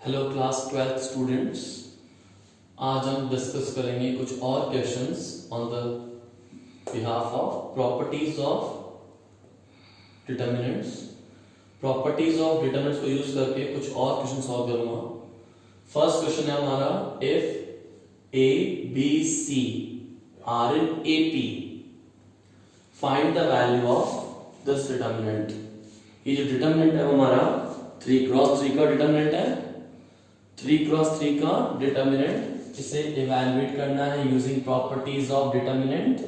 Hello class 12th students. आज हम discuss करेंगे कुछ और questions on the behalf of properties of determinants. Properties of determinants को यूज करके कुछ और क्वेश्चन सॉल्व करूंगा। फर्स्ट क्वेश्चन है हमारा, if a b c are in A P find the value of this determinant. ये जो डिटर्मिनेंट है वो हमारा 3x3 का डिटर्मिनेंट है। 3x3 का डिटर्मिनेंट, इसे इवैल्यूएट करना है यूजिंग प्रॉपर्टीज ऑफ डिटर्मिनेंट।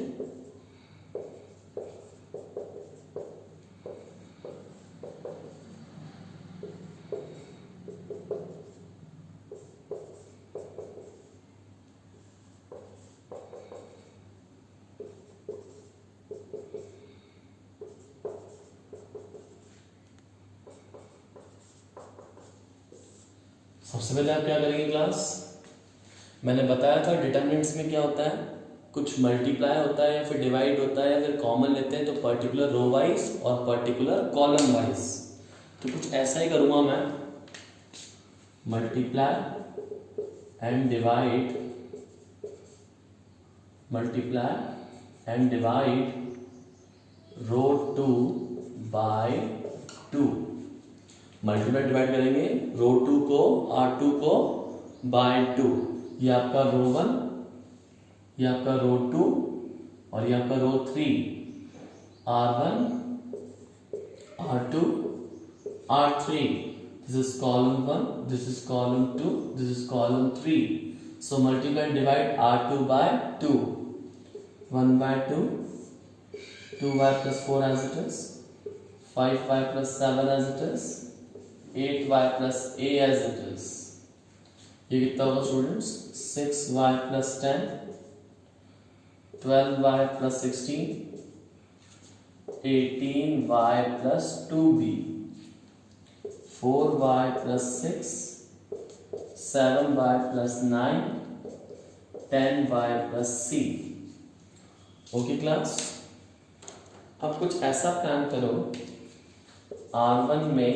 सबसे पहले आप क्या करेंगे क्लास, मैंने बताया था डिटर्मिनेंट्स में क्या होता है, कुछ मल्टीप्लाई होता है या फिर डिवाइड होता है या फिर कॉमन लेते हैं तो पर्टिकुलर रो वाइज और पर्टिकुलर कॉलम वाइज। तो कुछ ऐसा ही करूंगा मैं, multiply and divide, multiply and divide row 2 by 2। Multiply divide करेंगे रो 2 को R2 को बाय 2। ये आपका रो 1, ये आपका रो 2 और ये आपका रो 3। R1, R2, R3। This is column 1, this is column 2, this is column 3. So multiply and divide R2 by 2. 1 by 2, 2y plus 4 as it is, 5y plus 7 as it is, 8y plus a as it is। ये कितना होगा students, 6y plus 10, 12y plus 16, 18y plus 2b, 4y plus 6, 7y plus 9, 10y plus c। Okay class, अब कुछ ऐसा plan करो, R1 में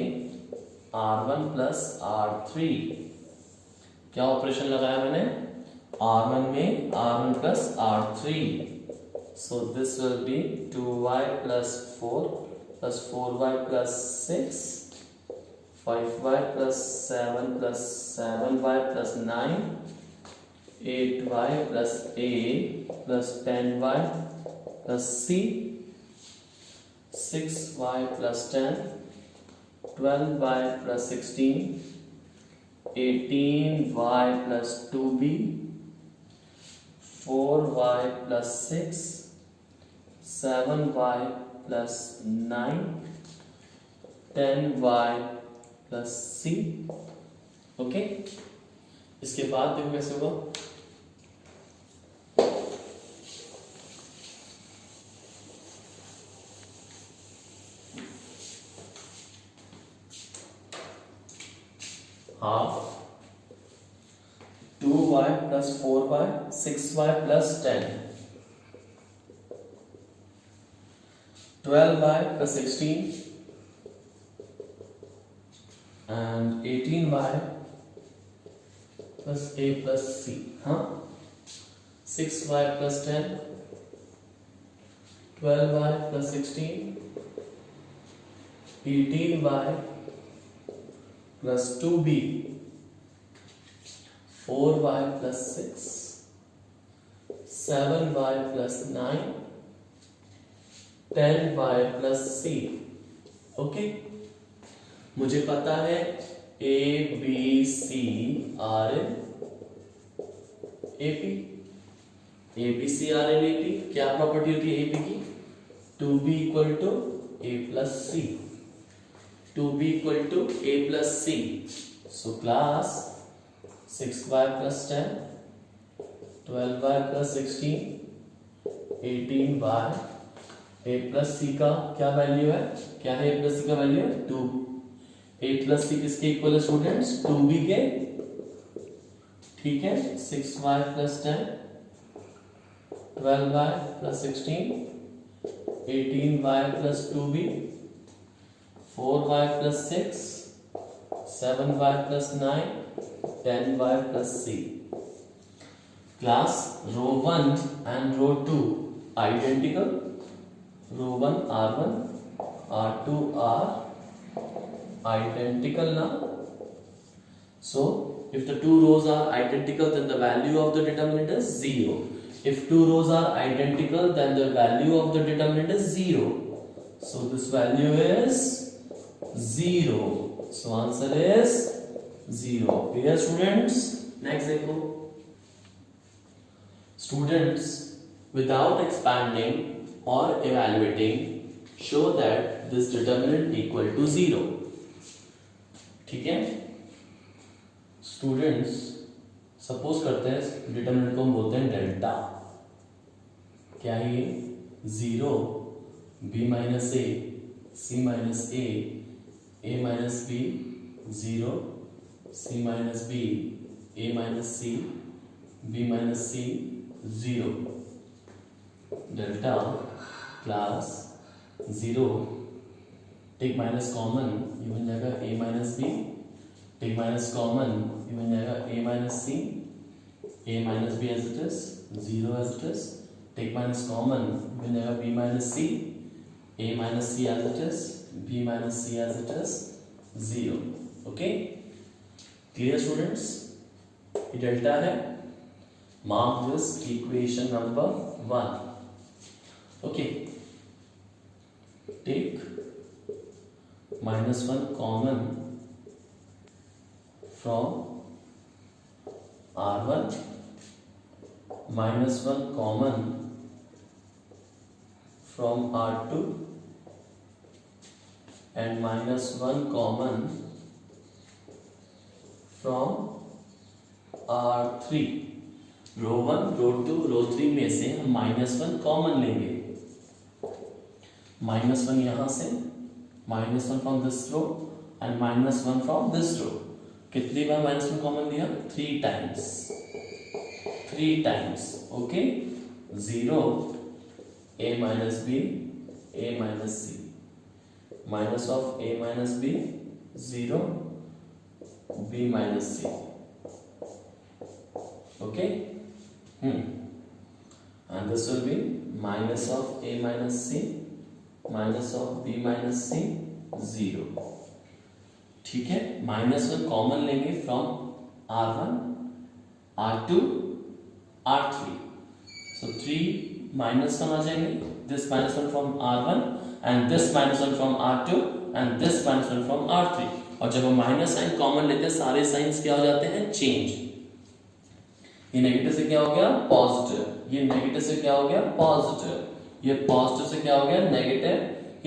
R1 plus R3, क्या operation लगाया मैंने, R1 में R1 plus R3। So this will be 2y plus 4 plus 4y plus 6, 5y plus 7 plus 7y plus 9, 8y plus a plus 10y plus c, 6y plus 10, 12y plus 16, 18y plus 2b, 4y plus 6, 7y plus 9, 10y plus c। Okay, इसके बाद देखो कैसे होगा, half 2y plus 4y, 6y plus 10, 12y plus 16 and 18y plus a plus c। हाँ, 6y plus 10, 12y plus 16, 18y plus 2b, 4y plus 6, 7y plus 9, 10y plus c। Okay, मुझे पता है A B C R in AP, A B C R in AP क्या property होती है AP की, 2b equal to A plus C, 2b equal to a plus c। So class 6y plus 10, 12y plus 16, 18y, a plus c का क्या value है, क्या है a plus c का वैल्यू है 2। a plus c किसके equal है students, 2b के। ठीक है, 6y plus 10, 12y plus 16, 18y plus 2b, 4y plus 6, 7y plus 9, 10y plus c. Class, row 1 and row 2 identical. Row 1 R1, R2 are identical now. So if the two rows are identical, then the value of the determinant is 0. If two rows are identical, then the value of the determinant is 0. So this value is 0. So answer is 0. Clear students? Next देखो. Students, without expanding or evaluating, show that this determinant equal to 0. ठीक है? Students, suppose करते हैं determinant को हम बोलते हैं delta. क्या है ये? 0, b minus a, c minus a minus b, 0, c minus b, a minus c, b minus c, 0. Delta class 0, take minus common, ये बन जाएगा a minus b, take minus common, ये बन जाएगा a minus c, a minus b as it is, 0 as it is, take minus common, बन जाएगा b minus c, a minus c as it is, b minus c as it is, 0. Okay, clear students? ये delta है. Mark this equation number 1. Okay, take -1 common from R1, -1 common from R2 and -1 common from R3. Row 1, row 2, row 3 में से हम -1 common लेंगे. -1 यहां से, -1 from this row and -1 from this row. कितनी बार -1 कॉमन लिया? 3 times. 3 times. Okay, 0, a minus b, a minus c, minus of a minus b, 0, b minus c. Okay, and this will be minus of a minus c, minus of b minus c, 0. ठीक है, -1 common लेंगे from R1, R2, R3. So 3 -1 आ जाएंगे. This -1 from R1 and this -1 from R2 and this -1 from R3. और जब हम minus sign common लेते हैं, सारे साइंस क्या हो जाते हैं? चेंज. ये नेगेटिव से क्या हो गया? पॉजिटिव. ये नेगेटिव से क्या हो गया? पॉजिटिव. ये पॉजिटिव से क्या हो गया? नेगेटिव.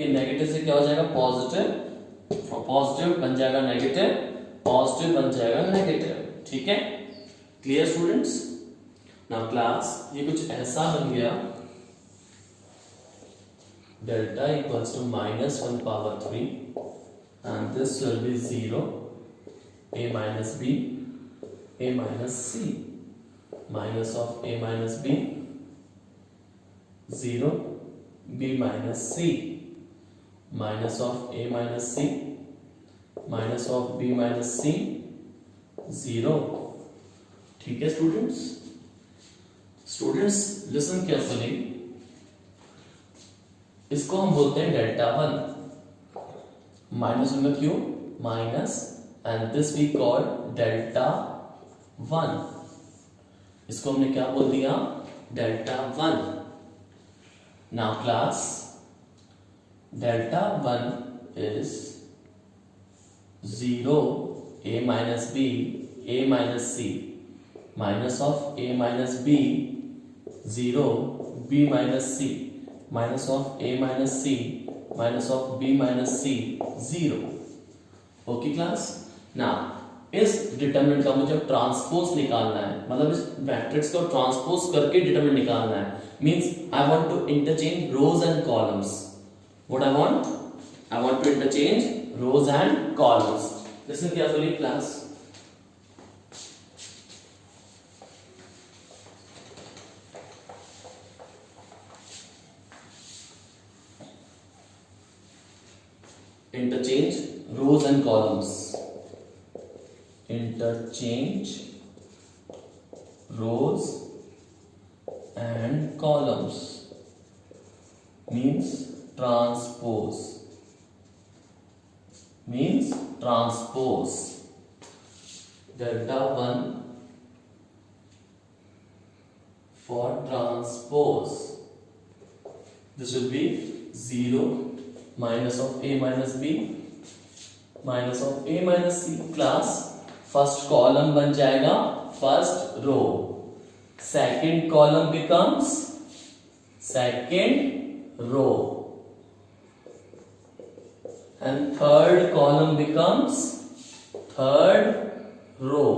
ये नेगेटिव से क्या हो जाएगा? पॉजिटिव. पॉजिटिव बन जाएगा नेगेटिव, पॉजिटिव बन जाएगा नेगेटिव. ठीक है, क्लियर स्टूडेंट्स? नाउ क्लास, ये कुछ ऐसा बन गया. Delta equals to -1 power 3 and this will be 0, a minus b, a minus c, minus of a minus b, 0, b minus c, minus of a minus c, minus of b minus c, 0. ठीक है students? Students listen carefully. इसको हम बोलते हैं delta 1. -1 में क्यों? Minus, and this we call delta 1. इसको हमने क्या बोल दिया? Delta 1. Now class, delta 1 is 0, a minus b, a minus c, minus of a minus b, 0, b minus c, minus of a minus c, minus of b minus c, 0. Okay class? Now इस determinant का मुझे transpose निकालना है, मतलब इस matrix को transpose करके determinant निकालना है. Means I want to interchange rows and columns. What I want to interchange rows and columns. Listen carefully class. Interchange rows and columns. interchange rows and columns means transpose delta 1 for transpose. This will be 0 minus of a minus b minus of a minus c. Class first column बन जाएगा first row, second column becomes second row and third column becomes third row.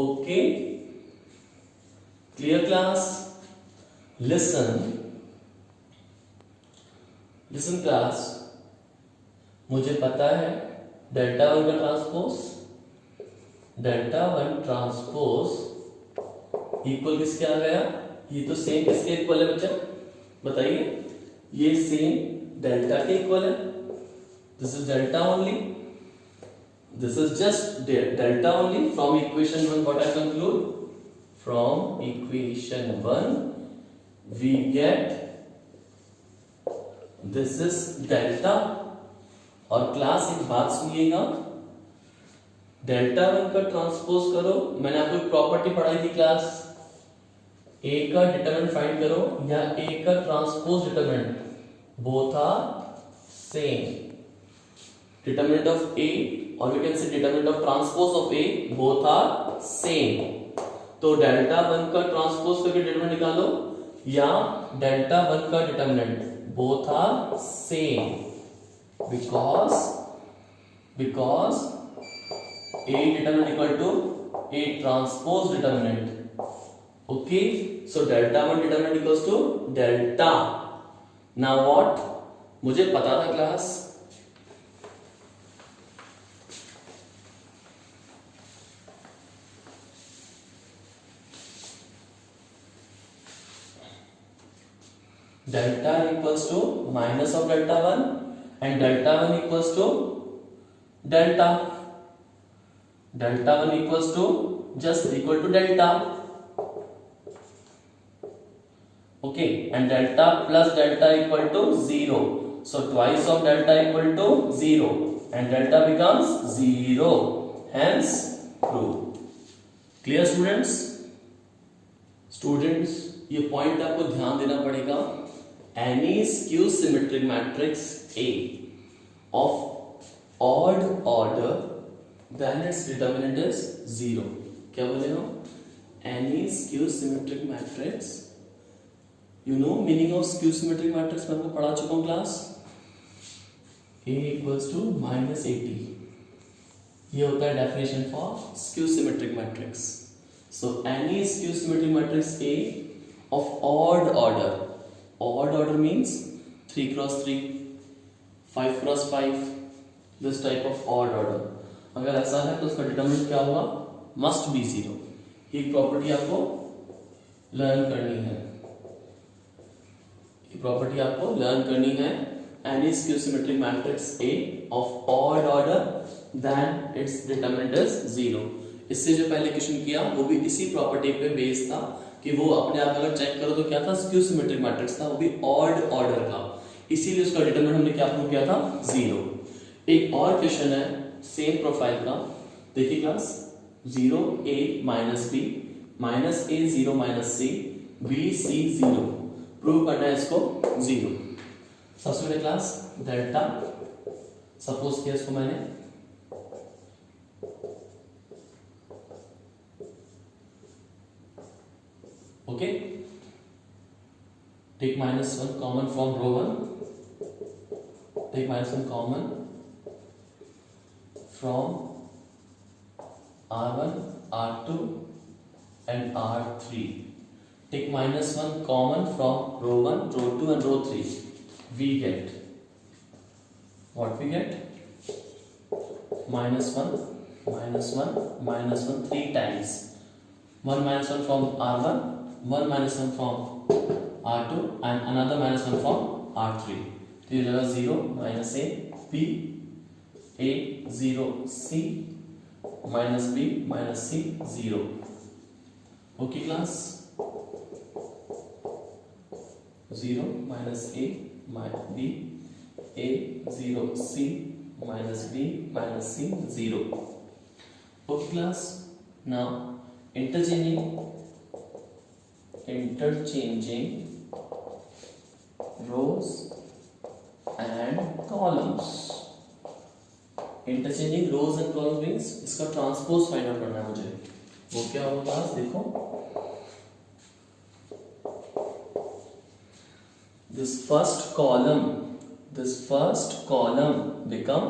Okay, clear class? Listen class, मुझे पता है delta 1 का transpose equal किसके आ गया? ये तो सेम किसके इक्वल है बच्चा बताइए? ये सेम डेल्टा के इक्वल है. This is delta only. This is just delta only. From equation 1, what I conclude? From equation 1, we get this is delta. और क्लास एक बात सुनिएगा, डेल्टा 1 का ट्रांसपोज करो. मैंने आपको एक प्रॉपर्टी पढ़ाई थी क्लास, ए का डिटरमिनेंट फाइंड करो या ए का transpose determinant, both are same. Determinant of A or we can say determinant of transpose of A, both are same. तो डेल्टा 1 का ट्रांसपोज करके डिटरमिनेंट निकालो या डेल्टा 1 का determinant, both are same because A determinant equal to A transpose determinant. Okay, so delta 1 determinant equals to delta. Now what? मुझे पता था class delta equals to minus of delta 1 and delta 1 equals to delta 1 equals to just equal to delta. Okay, and delta plus delta equal to 0, so twice of delta equal to 0 and delta becomes 0, hence true. Clear students, ये point आपको ध्यान देना पड़ेगा. Any skew symmetric matrix A of odd order, then its determinant is 0. क्या बोले हो? Any skew symmetric matrix, you know meaning of skew symmetric matrix मैं आपको पढ़ा चुका हूँ क्लास. A equals to -80. ये होता है definition for skew symmetric matrix. So any skew symmetric matrix A of odd order. Odd order means 3 cross 3, 5 cross 5, this type of odd order. अगर ऐसा है तो उसका डिटरमिनेंट क्या होगा? Must be 0. ये प्रॉपर्टी आपको लर्न करनी है. Any skew symmetric matrix A of odd order, then its determinant is 0. इससे जो पहले क्वेश्चन किया वो भी इसी प्रॉपर्टी पे बेस्ड था कि वो अपने आप अगर चेक करो तो क्या था? स्क्यू सिमेट्रिक मैट्रिक्स था, वो भी ऑड ऑर्डर का, इसीलिए उसका डिटरमिनेंट हमने क्या प्रूव किया था? 0. एक और क्वेश्चन है सेम प्रोफाइल का, देखिए class. 0 a minus b minus a 0 minus c b c 0, prove करना है इसको 0. सबसे पहले क्लास डेल्टा सपोज किया इसको मैंने, okay, take -1 common from row 1, take -1 common from R1, R2 and R3, take -1 common from row 1, row 2 and row 3, we get what? We get -1 3 times. 1 -1 from R1, 1 -1 from R2 and another -1 from R3. तो ये जगह 0 -a b a 0 c minus b minus c 0. Okay class, 0 minus a minus b, a 0 c minus b minus c 0. Okay class, now interchanging rows and columns. Interchanging rows and columns means इसका transpose find out करना है मुझे. वो क्या होगा देखो, this first column become,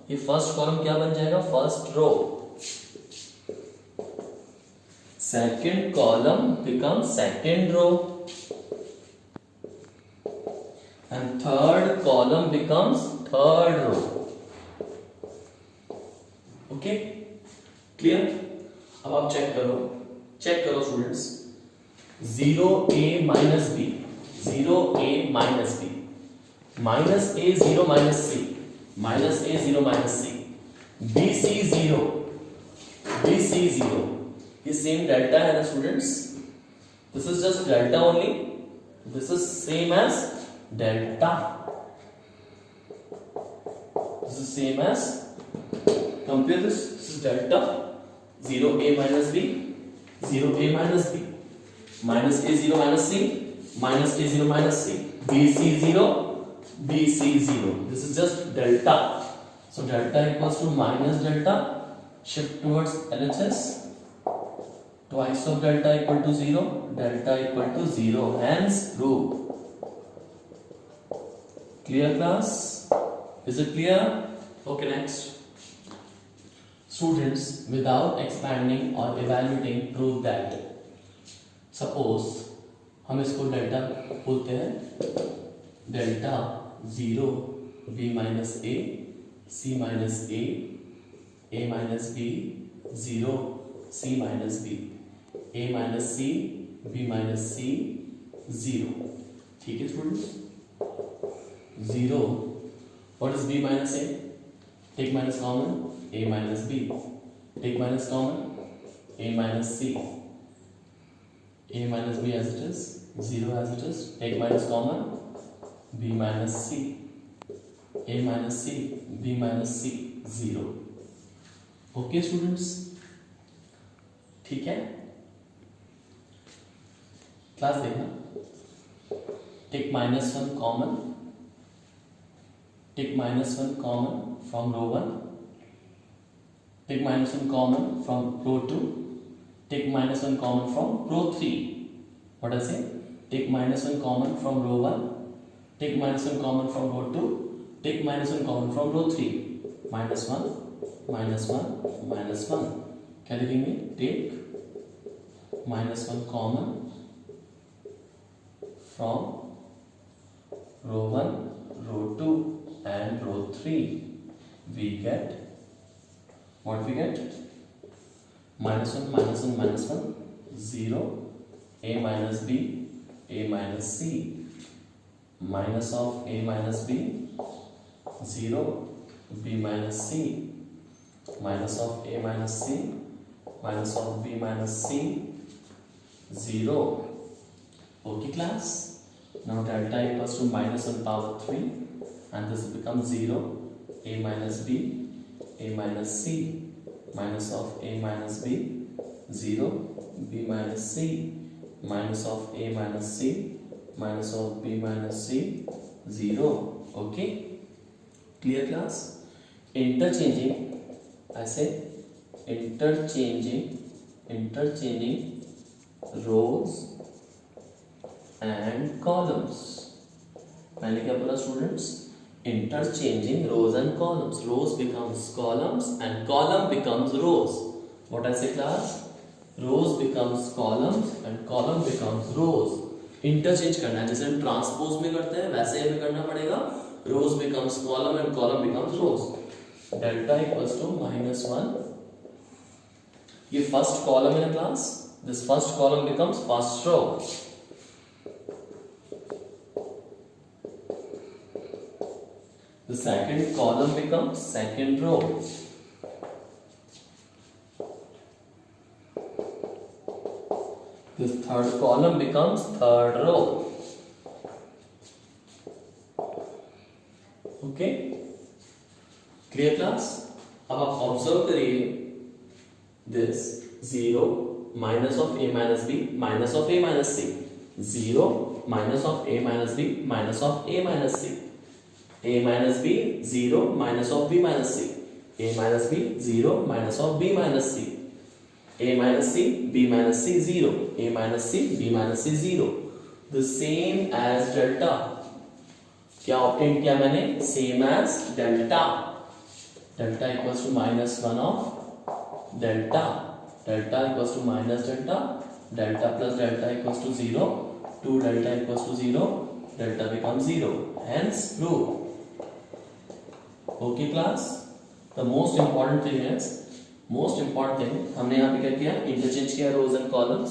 ये first column क्या बन जाएगा, first row. Second column become second row and third column becomes third row. Okay clear. अब आप चेक करो students, 0a minus b, 0a minus b, minus a 0 minus c, minus a 0 minus c, bc 0, bc 0, ये same delta है ना students. This is just delta only, this is same as delta, this is same as, compare this is delta, 0a minus b, 0a minus b, minus a 0 minus c, minus a 0 minus c, bc 0, bc 0. This is just delta. So delta equals to minus delta, shift towards LHS, twice of delta equal to 0, delta equal to 0, hence proof. Clear class? Is it clear? Okay, next. Students, without expanding or evaluating, prove that. Suppose हम इसको delta बोलते हैं, delta 0 b minus a, c minus a minus b, 0 c minus b, a minus c, b minus c 0. ठीक है students. 0, what is b minus a? Take minus common, a minus b, take minus common, a minus c, a minus b as it is, 0 as it is, take minus common, b minus c, a minus c, b minus c 0. Okay students, ठीक है. Class देखना, take minus 1 common, take minus 1 common from row 1, take minus 1 common from row 2, take minus 1 common from row 3. What I say? Take minus 1 common from row 1, take minus 1 common from row 2, take minus 1 common from row 3. Minus 1, minus 1, minus 1. क्या लिखेंगे? Take minus 1 common from row 1, row 2 and row 3. We get, what we get? Minus 1, minus 1, minus 1, 0, a minus b, a minus c, minus of a minus b, 0, b minus c, minus of a minus c, minus of b minus c, 0. Okay class? Now delta equals to minus 1 power 3 and this becomes 0, a minus b, a minus c, minus of a minus b, 0, b minus c, minus of a minus c, minus of b minus c, 0. Okay, clear class? Interchanging, I say interchanging rows and columns. मैंने क्या बोला students? Interchanging rows and columns. Rows becomes columns and column becomes rows. What I say class? Rows becomes columns and column becomes rows. Interchange करना है, जैसे हम transpose में करते हैं वैसे हमें करना पड़ेगा. Rows becomes column and column becomes rows. Delta equals to minus 1. ये first column है ना class? This first column becomes first row. The second column becomes second row. This third column becomes third row. Okay, clear class? अब आप observe करिए this 0 minus of a minus b minus of a minus c, 0 minus of a minus b minus of a minus c, a minus b 0 minus of b minus c, a minus b 0 minus of b minus c, a minus c b minus c 0, a minus c b minus c 0, the same as delta. क्या obtain किया मैंने? Same as delta. Delta equals to -1 of delta, delta equals to minus delta, delta plus delta equals to 0, 2 delta equals to 0, delta become 0, hence prove. Okay class? The most important thing हमने यहाँ पे क्या किया? Interchange किया rows and columns.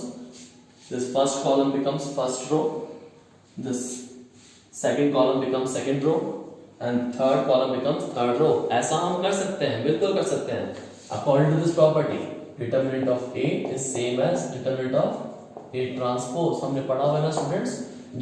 This first column becomes first row, this second column becomes second row and third column becomes third row. ऐसा हम कर सकते हैं, बिल्कुल कर सकते हैं. According to this property, determinant of A is same as determinant of A transpose. हमने पढ़ा हुआ है ना स्टूडेंट्स,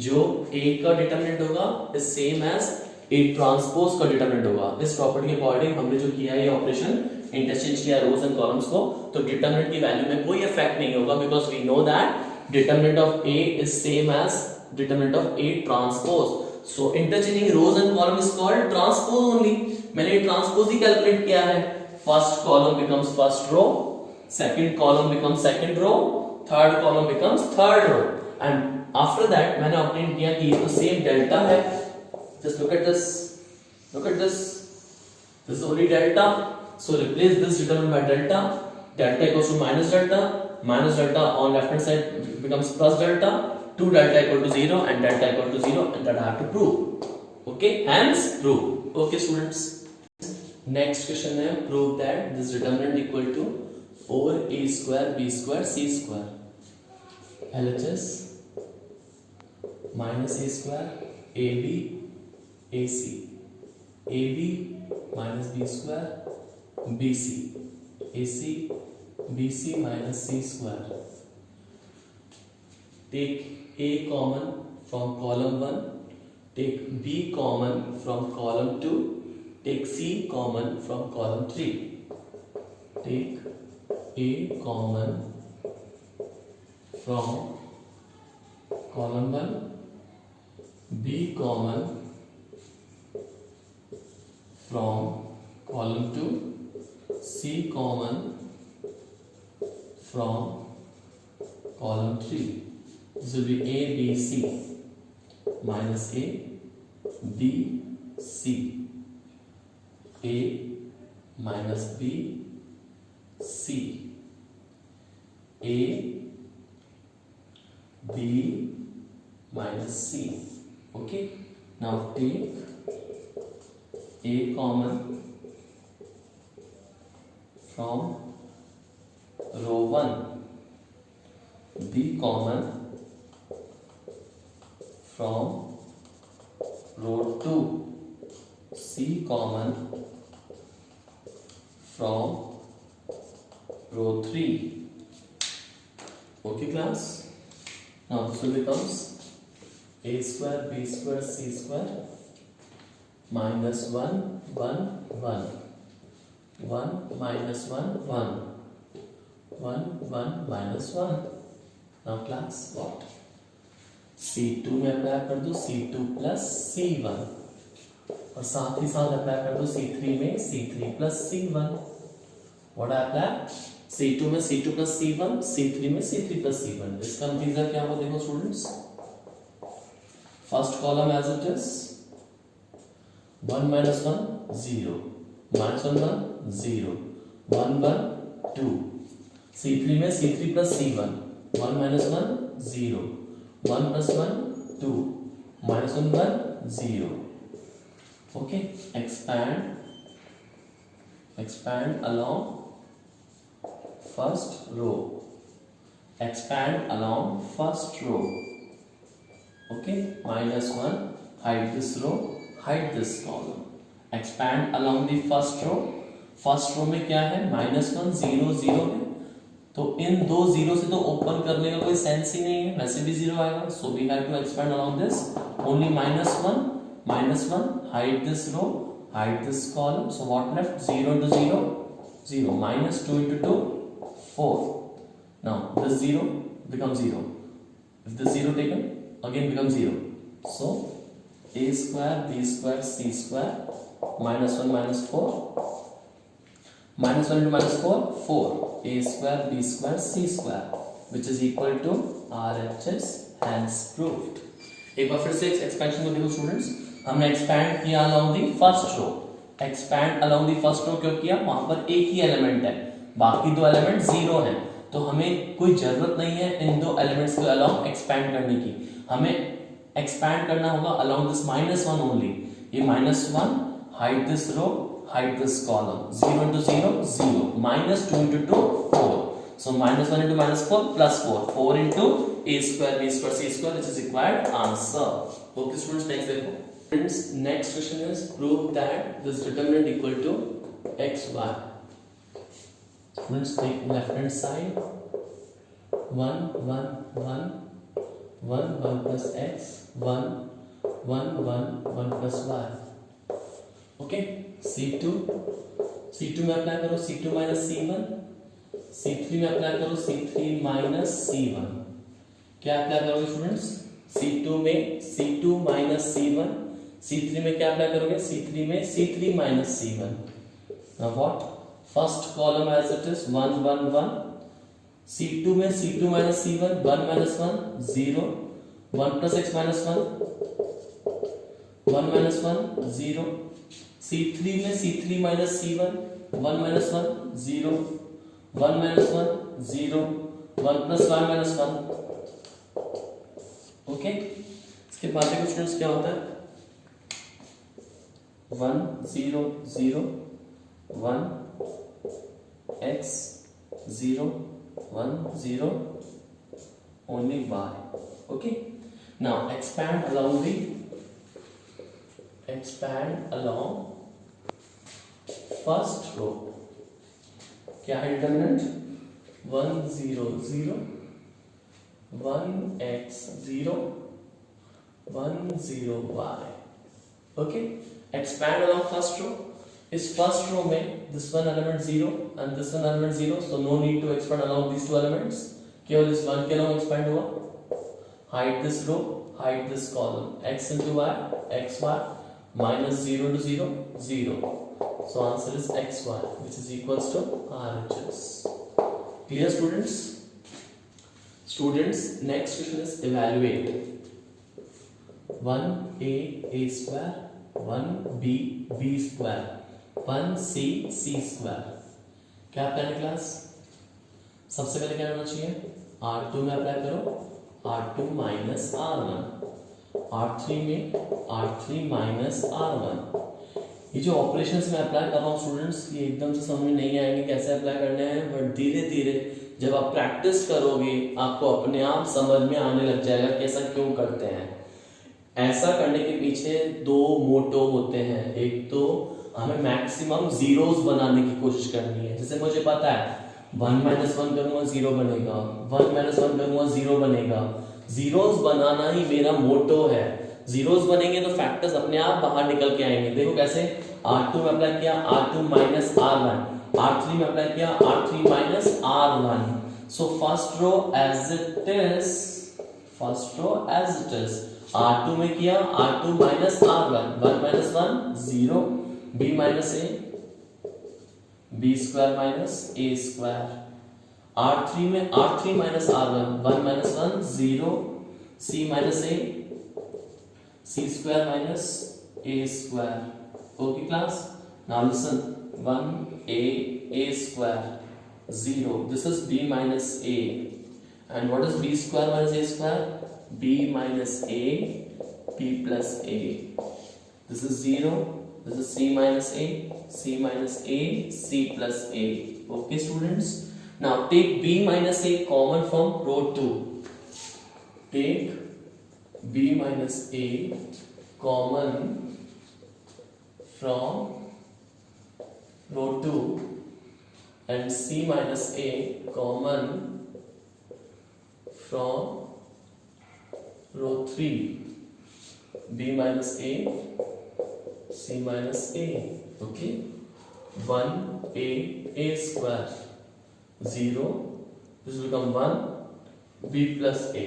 जो A का determinant होगा is same as A transpose का determinant होगा. इस प्रॉपर्टी के अकॉर्डिंग हमने जो किया है ये ऑपरेशन, इंटरचेंज किया रोज एंड कॉलम्स को, तो डिटरमिनेंट की वैल्यू में कोई इफेक्ट नहीं होगा, because we know that determinant of A is same as determinant of A transpose. So interchanging rows and column is called transpose only. मैंने transpose ही calculate किया है. First column becomes first row, second column becomes second row, third column becomes third row, and after that मैंने obtain किया कि ये तो same delta है. Just look at this. Look at this. This is only delta. So replace this determinant by delta. Delta equals to minus delta. Minus delta on left hand side becomes plus delta. 2 delta equal to 0 and delta equal to 0, and that I have to prove. Okay, hence prove. Okay students, next question है prove that this determinant equal to 4a square b square c square. LHS minus a square ab ac, ab minus b square bc, ac bc minus c square. Take A common from column 1, take B common from column 2, take C common from column 3. Take A common from column 1, B common from column 2, C common from column 3. This will be A, B, C minus A, B, C, A minus B, C, A, B minus C. Okay. Now take A common from row 1, B common from row 2, C common from row 3. Okay class? Now this will becomes a square b square c square minus 1 1 1 1 minus 1 1 1 1 minus 1. Now class what? C2 में apply कर दो C2 plus C1, और साथ ही साथ apply कर दो C3 में C3 plus C1. What apply? C2 में C2 प्लस C1, C3 में C3 प्लस C1. इसका नतीजा क्या होगा देखो students. First column as it is 1 minus 1 0, minus 1 1 0, 1 1 2. C3 में C3 plus C1, 1 minus 1 0, 1 plus 1 2, minus 1 1 0. Okay, expand along first row, expand along first row. Okay, minus 1, hide this row, hide this column. Expand along the first row. First row में क्या है? -1 0 0 है, तो इन दो zero से तो open करने का कोई सेंस ही नहीं है, वैसे भी जीरो आएगा. So we have to expand along this. Only -1 hide this row, hide this column. So what left? 0 into 0 0, -2 into 2 4. now this 0 becomes 0. if this 0 taken again becomes 0. so a square b square c square -1 -4 -1 into -4 4. a square b square c square which is equal to RHS. hence proved. एक बार फिर से expansion को देखो students. हमने expand किया along the first row. Expand along the first row क्यों किया? वहां पर एक ही एलिमेंट है, बाकी दो एलिमेंट जीरो हैं, तो हमें कोई जरूरत नहीं है इन दो एलिमेंट्स को अलोंग एक्सपैंड करने की. हमें एक्सपैंड करना होगा अलोंग दिस -1 ओनली. ये -1 hide this row, hide this column. 0 into 0 0, -2 into 2 4. so -1 into -4 plus 4, 4 into a square b square c square, which is required answer. Okay students, next देखो. Friends, next question is prove that this determinant equal to xy. Students, take left hand side. 1 1 1 1 1 plus x 1 1 1 1 plus y. Okay. C2 में apply करो C2 minus C1. C3 में apply करो C3 minus C1. क्या apply करोगे students? C2 में C2 minus C1. C3 में क्या apply करोगे? C3 में C3 minus C1. Now what? First column as it is 1 1 1. C2 में C2 minus C1 1 minus 1 0. 1 plus x minus 1 1 minus 1 0. C3 में C3 minus C1 1 minus 1 0. 1 minus 1 0. 1 plus y minus 1. Okay. इसके बाद देखो students क्या होता है? 1 0 0 1 x 0 1 0 only y. okay. now expand along first row. क्या है determinant? 1 0 0 1 x 0 1 0 y. Okay. Expand along first row. इस फर्स्ट रो में this one element 0 and this one element 0, so no need to expand along these two elements. केवल इस one के अलोंग expand हुआ. Hide this row, hide this column. x into y xy -0 into 0 0. So answer is xy, which is equals to RHS. Clear students? Students, next question is evaluate. 1a square, 1b square, 1c square. क्या apply है class? सबसे पहले क्या करना चाहिए? R2 में apply करो R2 minus R1. R3 में R3 माइनस R1. ये जो ऑपरेशंस में अप्लाई कर रहा हूँ स्टूडेंट्स, ये एकदम से समझ में नहीं आएंगे कैसे अप्लाई करने हैं, बट धीरे धीरे जब आप प्रैक्टिस करोगे आपको अपने आप समझ में आने लग जाएगा कि ऐसा क्यों करते हैं. ऐसा करने के पीछे दो मोटो होते हैं. एक तो हमें मैक्सिमम जीरोस बनाने की कोशिश करनी है. जैसे मुझे पता है 1 माइनस 1 करूंगा 0 बनेगा, 1 माइनस 1 करूंगा 0 बनेगा. जीरोस बनाना ही मेरा मोटो है. जीरोस बनेंगे तो फैक्टर्स अपने आप बाहर निकल के आएंगे. देखो कैसे? R2 में अप्लाई किया R2 माइनस R1. R3 में अप्लाई किया R3 minus R1. So first row as it is, R2 में किया R2 minus R1. 1 minus 1 0. B minus A, B square minus A square. R3 में R3 minus R1. 1 minus 1 0. C minus A, C square minus A square. Okay class? Now listen. 1a square 0. This is b minus a. And what is b square minus a square? b minus a, b plus a. This is 0. This is c minus a, c minus a, c plus a. Okay students? Now take b minus a common from row 2. Take b minus a common from row 2. and c minus a common from row 3, b minus a, c minus a. Okay, 1a square 0, this will become 1, b plus a,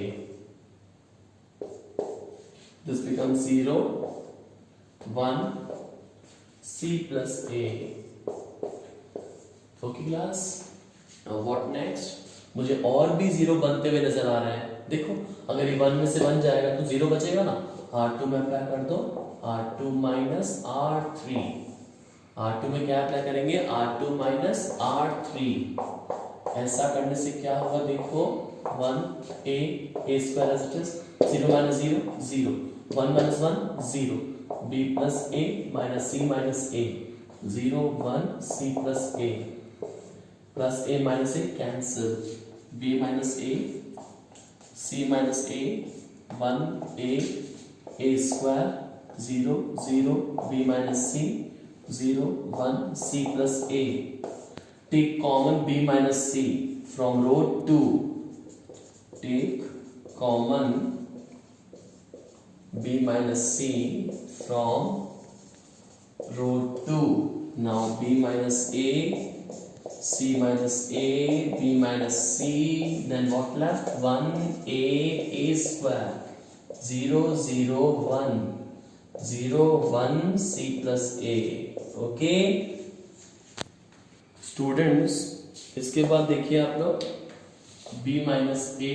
this becomes 0, 1, c plus a. Okay class, what next? मुझे और भी zero बनते हुए नजर आ रहे हैं। देखो अगर ये 1 में से 1 जाएगा तो 0 बचेगा ना, R2 में अप्लाई कर दो, R2 माइनस R3, R2 में क्या अप्लाई करेंगे, R2 माइनस R3। ऐसा करने से क्या होगा, देखो 1a square as it is, 0 minus 0 0, 1 minus 1 0, b plus a minus c minus a, 0 1 c plus a, plus a minus a cancel, b minus a, c minus a, 1a square, 0 0, b minus c, 0 1 c plus a. Take common b minus c from row 2, take common b minus c from row 2. Now b minus a, c minus a, b minus c, then what left? 1a square, 0 0 1, 0 1 c plus a. Okay students, इसके बाद देखिए आप लोग b minus a,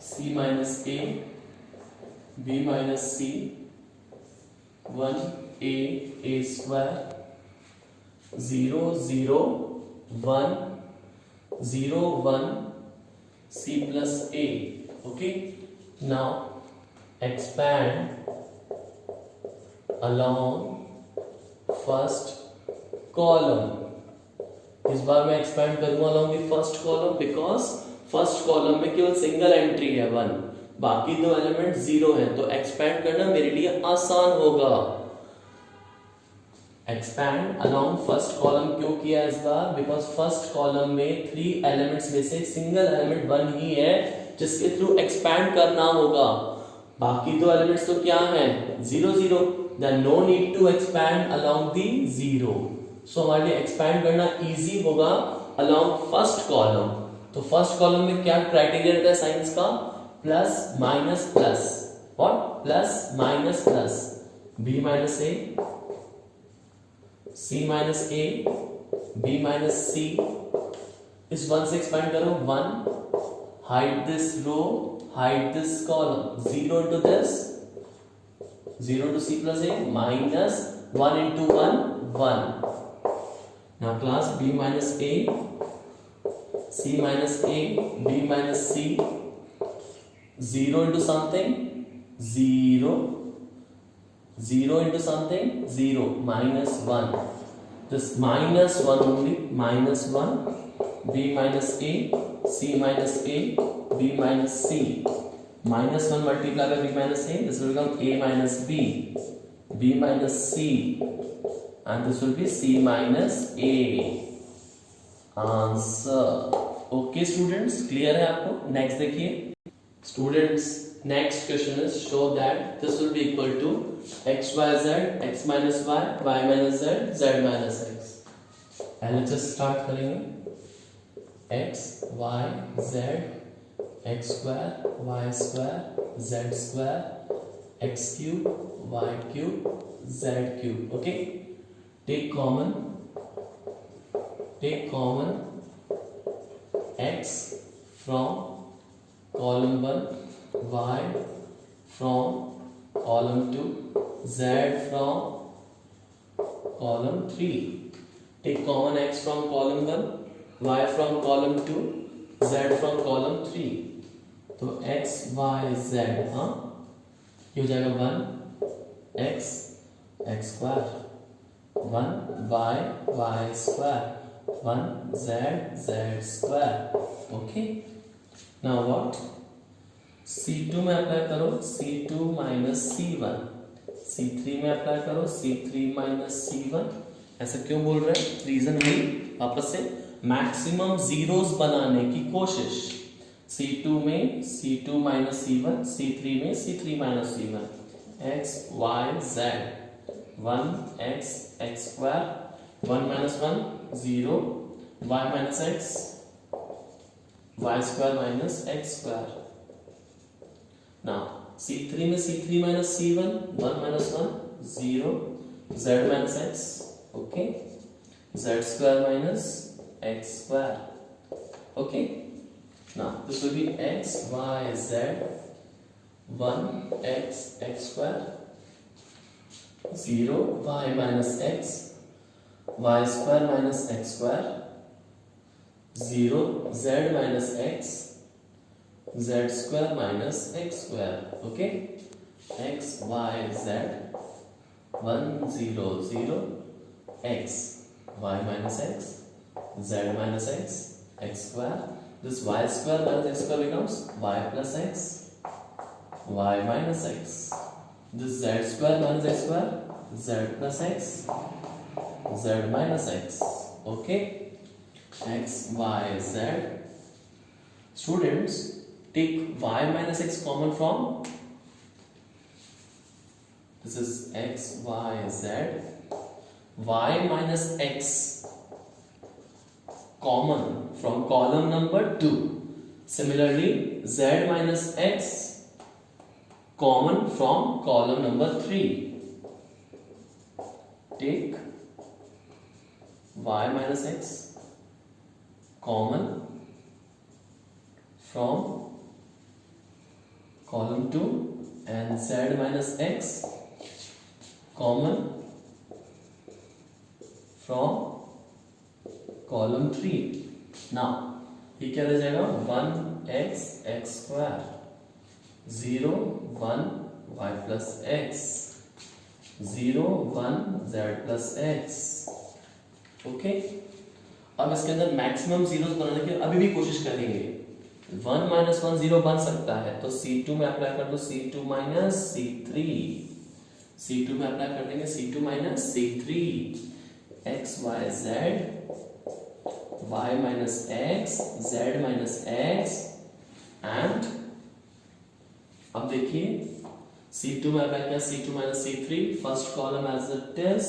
c minus a, b minus c, 1a square, 0 0 1, 0 1 c plus a. Okay, now expand along first column. इस बार मैं expand करूंगा along the first column because first column में केवल सिंगल एंट्री है 1, बाकी दो एलिमेंट 0 हैं, तो एक्सपैंड करना मेरे लिए आसान होगा। एक्सपैंड अलोंग फर्स्ट कॉलम क्यों किया इस बार? बिकॉज फर्स्ट कॉलम में 3 एलिमेंट्स में से सिंगल एलिमेंट 1 ही है जिसके थ्रू एक्सपैंड करना होगा, बाकी दो एलिमेंट्स तो क्या हैं 0 0, then no need to expand along the 0। So हमारे लिए एक्सपैंड करना इजी होगा अलोंग फर्स्ट कॉलम। तो फर्स्ट कॉलम में क्या क्राइटेरिया रहता है साइंस का? प्लस माइनस प्लस, और plus minus plus, B minus A, C minus A, B minus C. इस 1 से एक्सपेंड करो 1, hide this row, hide this column, 0 into this, 0 into c plus a, minus 1 into 1 1। now class b minus a, c minus a, b minus c, 0 into something 0, 0 into something 0, minus 1, this minus 1 only, minus 1, b minus a, c minus a, b minus c, minus 1 multiply by b minus a, this will become a minus b, b minus c, and this will be c minus a। Answer okay students, clear है आपको? Next देखिए students, next question is show that this will be equal to X Y Z, X minus Y, Y minus Z, Z minus X. LHS start करेंगे, X Y Z, X square Y square Z square, X cube Y cube Z cube. Okay, take common x from column 1, y from column 2, z from column 3। take common x from column 1, y from column 2, z from column 3। तो x y z, हाँ ये हो जाएगा 1 x x square, 1 y square, 1 z square। Okay, now what? C2 में apply करो C2 minus C1, C3 में apply करो C3 minus C1, ऐसा क्यों बोल रहे हैं? रीजन वही वापस से मैक्सिमम जीरोस बनाने की कोशिश। C2 में C2 माइनस C1, C3 में C3 minus C1, x y z 1x x square 1 minus 1 0 y minus x y square minus x square. Now C3 में C3 minus C1 1 minus 1 0 z minus x, okay, z square minus x square, okay. Now this will be x y z 1 x x square 0 y minus x y square minus x square 0 z minus x z square minus x square, okay. x y z 1 0 0 x y minus x z minus x x square. This y square minus x square becomes y plus x y minus x. This z square minus x square z plus x z minus x, okay. x y z. Students, take y minus x common from this is x y z, y minus x common from column number 2. Similarly, z minus x common from column number 3. Take y minus x common from column 2 and z minus x common from column 3। Now ये क्या रह जाएगा 1x x square 0 1 y plus x 0 1 z plus x, okay. अब इसके अंदर maximum zeros बनाने की अभी भी कोशिश करेंगे। 1 माइनस 1 0 बन सकता है, तो C2 में अप्लाई कर दो C2 माइनस C3, C2 में अप्लाई कर देंगे C2 minus C3 x y z y minus x z minus x and अब देखिए C2 में अप्लाई किया C2 minus C3, first column as it is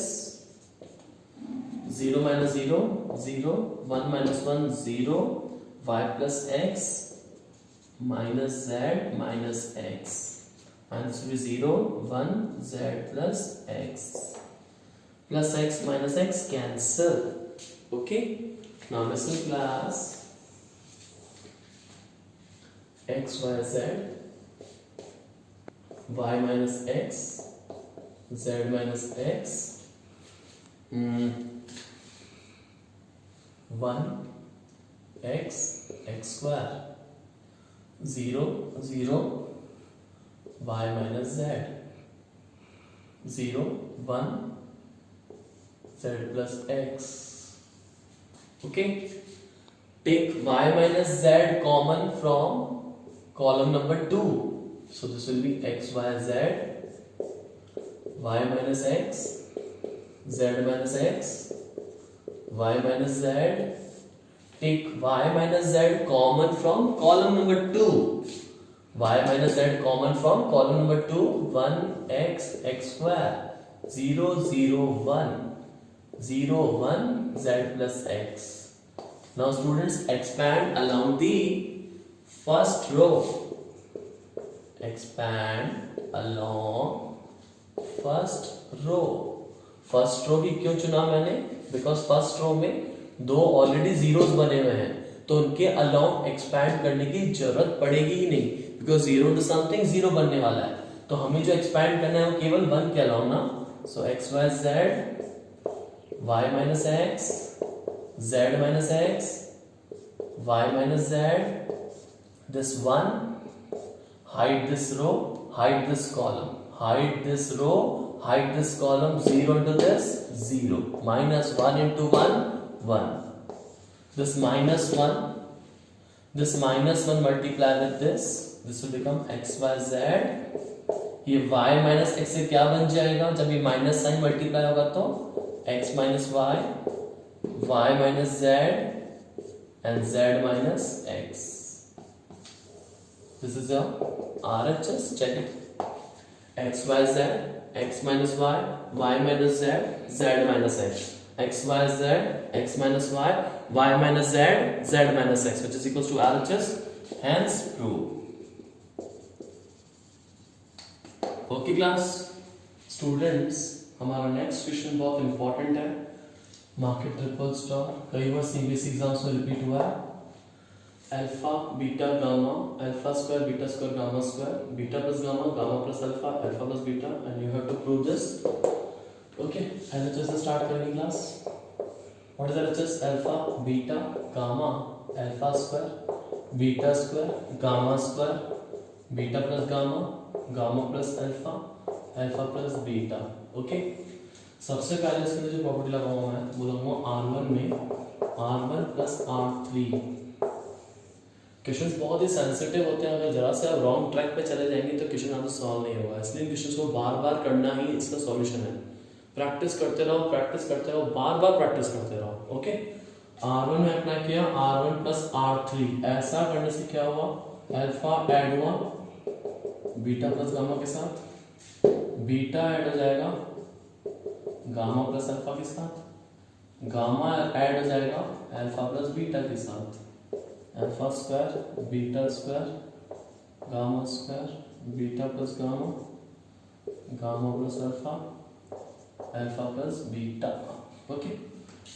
0 minus 0 0 1 minus 1 0 y plus x minus z minus x and this will be 0 1 z plus x minus x cancel, okay. Now listen class, x y z y minus x z minus x 1 x x square 0 0 y minus z 0 1 z plus x, okay. Take y minus z common from column number 2, so this will be x y z y minus x z minus x y minus z. Take y minus z common from column number 2, y minus z common from column number 2 1 x x square 0 0 1 0 1 z plus x. Now students, expand along the first row, expand along first row. First row ही क्यों चुना मैंने? Because first row में दो already zeros बने हुए हैं, तो उनके अलोंग एक्सपैंड करने की जरूरत पड़ेगी ही नहीं, because zero to something zero बनने वाला है, तो हमें जो एक्सपैंड करना है वो केवल 1 के अलोंग ना। So X Y Z y minus x z minus x y minus z, this 1, hide this row, hide this column, hide this row, hide this column, 0 into this 0, minus 1 into 1 1, this minus 1 multiply with this will become x y z। ये y minus x से क्या बन जाएगा? जब ये minus sign multiply होगा तो x minus y, y minus z, and z minus x. This is your RHS. Check it. X y z, x minus y, y minus z, z minus x. X y z, x minus y, y minus z, z minus x, which is equals to RHS. Hence prove. Okay class students, हमारा next question बहुत important है, marked triple star, कई बार CBSE exams में repeat हुआ है। Alpha beta gamma, alpha square beta square gamma square, beta plus gamma, gamma plus alpha, alpha plus beta, and you have to prove this. Okay, LHS से start करेंगे class. What is LHS? Alpha beta gamma alpha square beta square gamma square, beta plus gamma, gamma plus alpha, alpha plus beta. Okay, सबसे पहले इसके अंदर जो property लगाऊंगा मैं वो लगाऊंगा R1 में R1 प्लस R3। क्वेश्चंस बहुत ही सेंसिटिव होते हैं, अगर जरा से आप रॉन्ग ट्रैक पे चले जाएंगे तो क्वेश्चन आपसे सॉल्व नहीं होगा, इसलिए क्वेश्चंस को बार बार करना ही इसका सॉल्यूशन है। प्रैक्टिस करते रहो, प्रैक्टिस करते रहो, बार बार प्रैक्टिस करते रहो। ओके, R1 में अप्लाई किया R1 प्लस R3, ऐसा करने से क्या हुआ? अल्फा ऐड हुआ बीटा प्लस गामा के साथ, बीटा ऐड हो जाएगा गामा प्लस अल्फा के साथ, गामा ऐड हो जाएगा अल्फा प्लस बीटा के साथ, alpha square beta square gamma square, beta plus gamma, gamma plus alpha, alpha plus beta. Okay,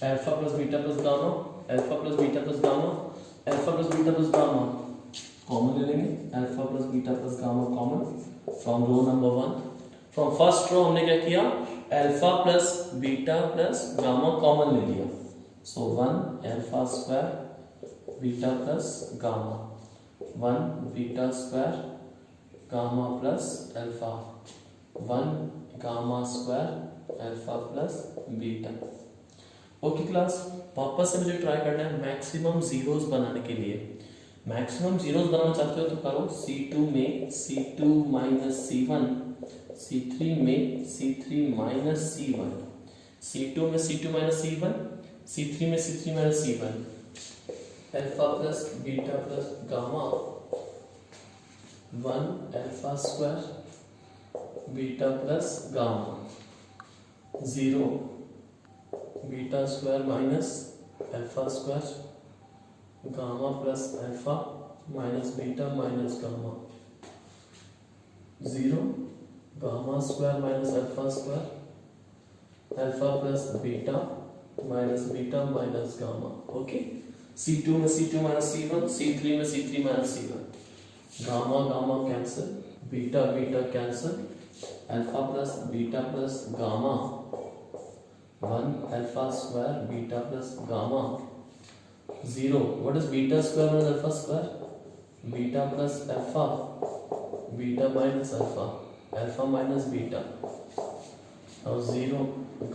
alpha plus beta plus gamma, alpha plus beta plus gamma, alpha plus beta plus gamma common ले लेंगे, alpha plus beta plus gamma common from row number 1। From first row हमने क्या किया? Alpha plus beta plus gamma common ले लिया, so 1 alpha square beta plus gamma, 1 beta square gamma plus alpha, 1 gamma square alpha plus beta. Okay class, वापस से मुझे try करना है मैक्सिमम जीरोस बनाने के लिए। मैक्सिमम जीरोस बनाना चाहते हो तो करो C2 में C2 माइनस C1, C3 में C3 माइनस C1, C2 में C2 माइनस C1, C3 में C3 minus C1, alpha plus beta plus gamma, 1 alpha square beta plus gamma, 0 beta square minus alpha square gamma plus alpha minus beta minus gamma, 0 gamma square minus alpha square, alpha plus beta minus beta minus gamma. Okay, C2 में C2 minus C1, C3 में C3 minus C1, gamma gamma cancel, beta beta cancel, alpha plus beta plus gamma, 1 alpha square beta plus gamma, 0 what is beta square minus alpha square? Beta plus alpha, beta minus alpha, alpha minus beta, now 0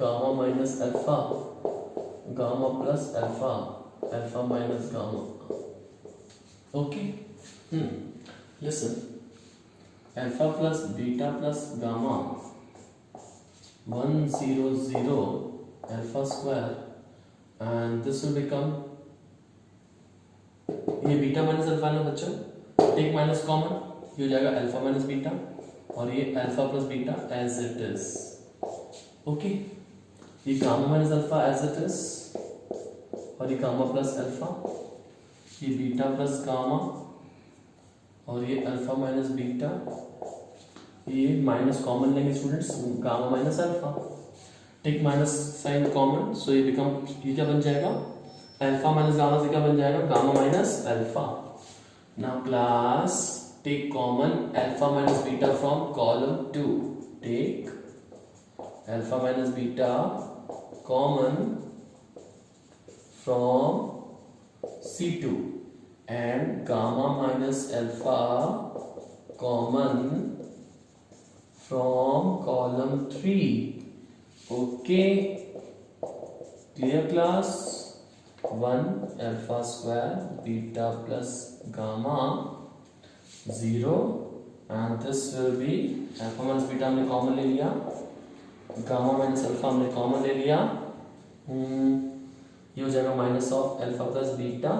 gamma minus alpha, gamma plus alpha, alpha minus gamma। okay, listen, alpha plus beta plus gamma, 1 0 0 alpha square, and this will become, ये beta minus alpha ना बच्चों, take minus common, ये हो जाएगा alpha minus beta, और ये alpha plus beta as it is. Okay, ये gamma minus alpha as it is, और ये गामा प्लस अल्फा, ये बीटा प्लस गामा, और ये अल्फा माइनस बीटा, ये माइनस कॉमन लेंगे students, gamma minus alpha, take minus sign common, so ये become, ये क्या बन जाएगा? अल्फा माइनस गामा से क्या बन जाएगा? Gamma minus alpha. Now class, take common alpha minus beta from column 2, take alpha minus beta common from C2 and gamma minus alpha common from column 3. Okay, clear class? 1 alpha square beta plus gamma 0 and this will be alpha minus beta हमने common ले लिया, gamma minus alpha हमने common ले लिया, ये हो जाएगा minus of alpha plus beta,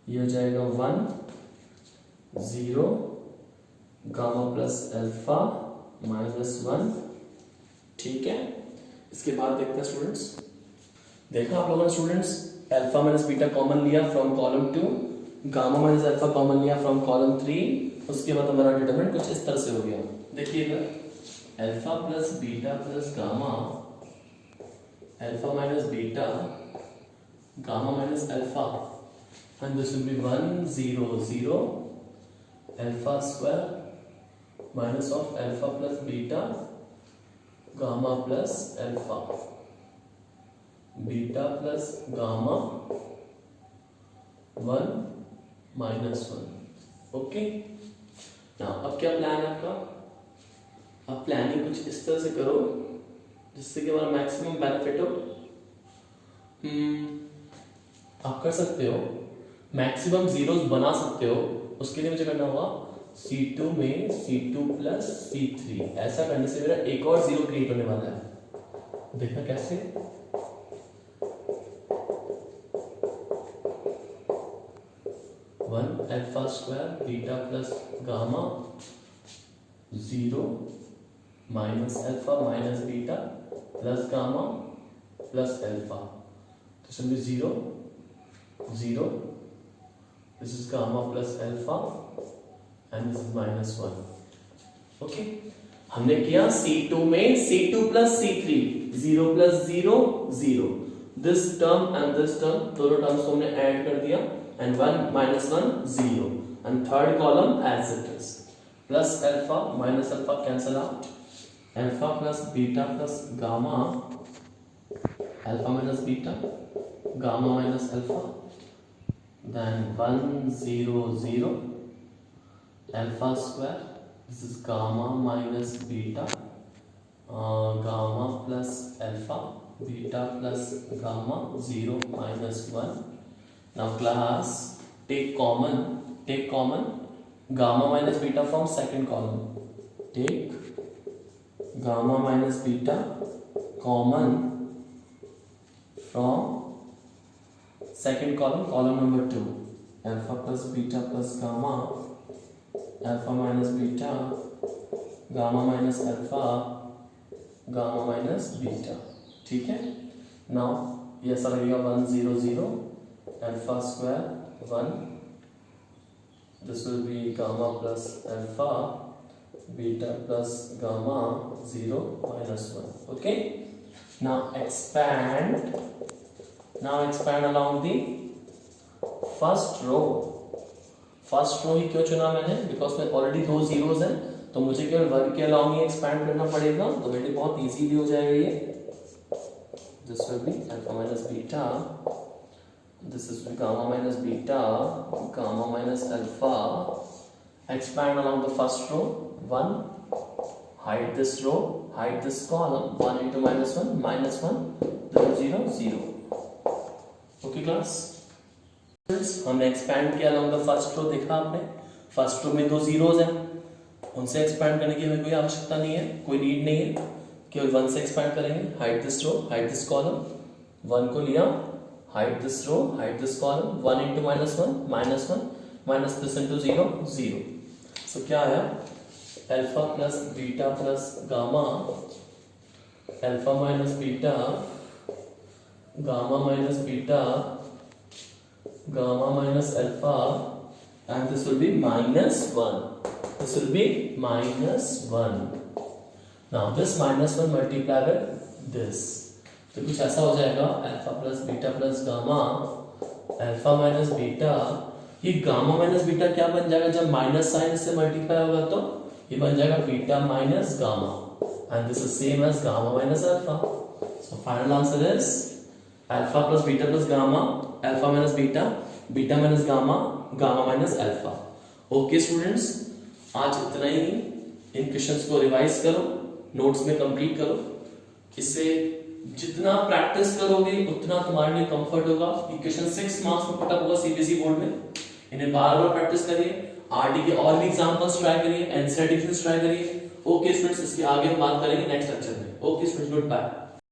ये हो जाएगा 1 0 गामा प्लस अल्फा -1। ठीक है, इसके बाद देखते हैं स्टूडेंट्स, देखा आप लोगों ने students, alpha minus beta common लिया from column 2, gamma minus alpha common लिया फ्रॉम कॉलम 3, उसके बाद हमारा डिटरमिनेंट कुछ इस तरह से हो गया। देखिएगा, alpha plus beta plus gamma, alpha minus beta gamma minus alpha, and this will be 1 0 0 alpha square minus of alpha plus beta gamma plus alpha, beta plus gamma 1 minus 1। Okay, now अब क्या plan है आपका? अब planning कुछ इस तरह से करो जिससे कि हमारा मैक्सिमम बेनिफिट हो। आप कर सकते हो, मैक्सिमम जीरोस बना सकते हो। उसके लिए मुझे करना होगा C2 में C2 प्लस C3, ऐसा करने से मेरा एक और जीरो क्रिएट होने वाला है। देखना कैसे, one alpha square beta plus gamma 0 minus alpha minus beta plus gamma plus alpha, तो समझो 0 0, this is gamma plus alpha and this is -1। Okay, हमने किया C2 में C2 plus C3, 0 plus 0 0, this term and this term, दोनों terms को हमने add कर दिया, and 1 minus 1 0, and third column as it is, plus alpha minus alpha cancel out, alpha plus beta plus gamma, alpha minus beta, gamma minus alpha, then 1 0 0 alpha square, this is gamma minus beta, gamma plus alpha, beta plus gamma 0 minus 1। now class, take common gamma minus beta from second column, take gamma minus beta common from second column, column number 2, alpha plus beta plus gamma, alpha minus beta, gamma minus alpha, gamma minus beta। ठीक है, now ये ऐसा लगेगा 1 0 0 alpha square 1, this will be gamma plus alpha beta plus gamma 0 minus 1। okay, now expand along the first row। First row ही क्यों चुना मैंने? Because में ऑलरेडी 2 जीरोस हैं, तो मुझे केवल 1 के अलॉन्ग ही एक्सपैंड करना पड़ेगा, तो मेरे लिए बहुत इजीली हो जाएगा ये। This will be alpha minus beta, this is gamma minus beta, gamma minus alpha, expand along the first row 1, hide this row, hide this column, 1 into -1 -1, 0 0। Okay class, हमने एक्सपैंड किया अलॉन्ग द फर्स्ट रो। देखा आपने, first row में 2 zeros हैं, उनसे expand करने की हमें कोई आवश्यकता नहीं है, कोई नीड नहीं है, केवल 1 से एक्सपैंड करेंगे। Hide this row, hide this column, 1 को लिया, hide this row, hide this column, 1 into -1 -1, minus this into 0 0। So क्या आया? Alpha plus beta plus gamma, alpha minus beta, gamma minus beta, gamma minus alpha, and this will be -1, this will be -1। now this -1 multiply with this, तो कुछ ऐसा हो जाएगा, alpha plus beta plus gamma, alpha minus beta, ये gamma minus beta क्या बन जाएगा जब माइनस साइन से मल्टीप्लाई होगा, तो ये बन जाएगा beta minus gamma, and this is same as gamma minus alpha। so final answer is alpha plus beta plus gamma, alpha minus beta, beta minus gamma, gamma minus alpha. Okay students, आज इतना ही। इन questions को revise करो, notes में complete करो। इससे जितना practice करोगे उतना तुम्हारे लिए कंफर्ट होगा। ये क्वेश्चन 6 मार्क्स में पुटअप होगा सीबीएसई बोर्ड में। इन्हें बार बार प्रैक्टिस करिए, आरटी के और भी एग्जांपल्स ट्राई करिए, एनसीईआरटी ट्राई करिए। ओके स्टूडेंट्स, इसके आगे हम बात करेंगे नेक्स्ट लेक्चर में। Okay students, good bye.